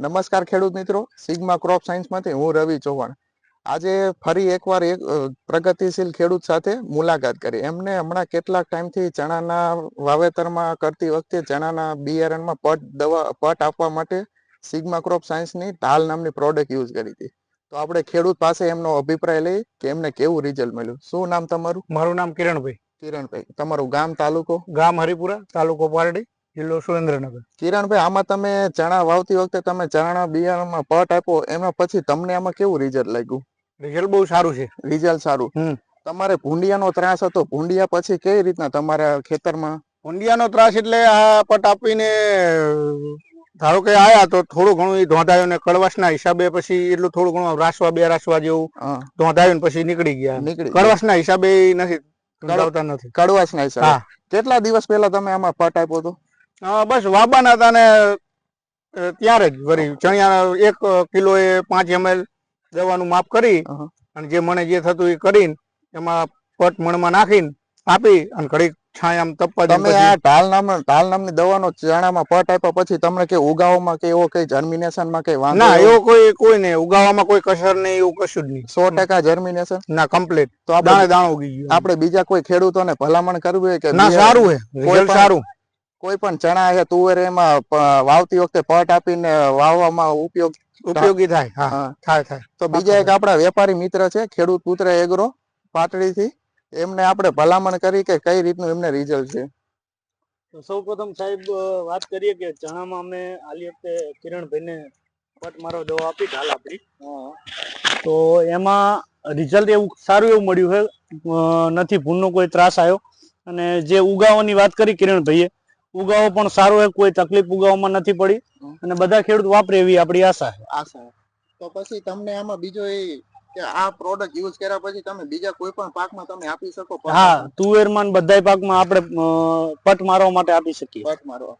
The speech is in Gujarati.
નમસ્કાર ખેડૂત મિત્રો, સિગ્મા ક્રોપ સાયન્સમાંથી હું રવિ ચૌહાણ. આજે ફરી એકવાર એક પ્રગતિશીલ ખેડૂત સાથે મુલાકાત કરી. એમને હમણાં કેટલાક ટાઈમથી ચણાના વાવેતરમાં કરતી વખતે ચણાના બિયારણમાં પટ આપવા માટે સિગ્મા ક્રોપ સાયન્સની ઢાલ નામની પ્રોડક્ટ યુઝ કરી હતી. તો આપણે ખેડૂત પાસે એમનો અભિપ્રાય લઈ કે એમને કેવું રિઝલ્ટ મળ્યું. શું નામ તમારું? મારું નામ કિરણભાઈ. કિરણભાઈ, તમારું ગામ, તાલુકો? ગામ હરિપુરા, તાલુકો પારડી, જિલ્લો સુરેન્દ્રનગર. કિરણભાઈ, આમાં તમે ચણા વાવતી વખતે તમે ચણા બિયારણમાં પટ આપ્યો, એમાં પછી તમને આમાં કેવું રિઝલ્ટ લાગ્યું? રિઝલ્ટ બહુ સારું છે. રિઝલ્ટ સારું. તમારે ભૂંડિયાનો ત્રાસ હતો, ભૂંડિયા પછી કેવી રીતના તમારા ખેતરમાં? ભૂંડિયાનો ત્રાસ એટલે આ પટ આપીને ધારો કે આયા તો થોડું ઘણું ધોંધાયું ને કડવાશના હિસાબે પછી એટલું થોડું ઘણું રાસવા બે રાસવા જેવું ધોંધાયું પછી નીકળી ગયા. કડવાશના હિસાબે નથી કડવાશના હિસાબે. કેટલા દિવસ પહેલા તમે આમાં પટ આપ્યો હતો? બસ વાબાના હતા ને ત્યારે જ વળી ચણિયા 1 કિલો એ 5 ml દવાનું માપ કરી અને જે મને જે થતું એ કરીને એમાં પટ મણમાં નાખીને આપી અને ઘડી છાયામ તપવા દે. તમે આ ઢાલ નામની દવાનો ચણામાં પટ આપ્યા પછી તમને કે ઉગાવવામાં કે એવો કઈ જર્મિનેશનમાં કઈ વાંધો? ના, એવો કોઈ નહીં. ઉગાવવામાં કોઈ કસર નહીં, એવું કશું જ નહીં. 100% જર્મિનેશન? ના, કમ્પ્લીટ. તો આપણે દાણો ઉગી ગયો. આપણે બીજા કોઈ ખેડૂતોને ભલામણ કરવી હોય કે ના, સારું છે, રિઝલ્ટ સારું. કોઈ પણ ચણા છે, તુવેર, એમાં વાવતી વખતે પટ આપીને વાવવામાં ઉપયોગી થાય. હા, થાય. તો બીજા એક આપણા વેપારી મિત્ર છે, ખેડૂત પુત્ર એગ્રો પાટડીથી, એમને આપણે ભલામણ કરી કે કઈ રીતનું એમને રિઝલ્ટ છે. તો સૌપ્રથમ સાહેબ વાત કરીએ કે ચણામાં અમે આલી વખતે કિરણભાઈને પટ મારો દવા આપી, ઢાલ આપી, તો એમાં રિઝલ્ટ એવું સારું એવું મળ્યું છે. નથી ભૂનનો કોઈ ત્રાસ આવ્યો. અને જે ઉગાવાની વાત કરી કિરણભાઈએ, ઉગાવો પણ સારો છે, કોઈ તકલીફ ઉગાવવામાં નથી પડી અને બધા ખેડૂત વાપરે એવી આપણી આશા છે. તો પછી તમને આમાં બીજો એ કે આ પ્રોડક્ટ યુઝ કર્યા પછી તમે બીજા કોઈ પણ પાકમાં તમે આપી શકો? હા, તુવેરમાં બધાય પાકમાં આપણે પટ મારવા માટે આપી શકીએ. પટ મારવા.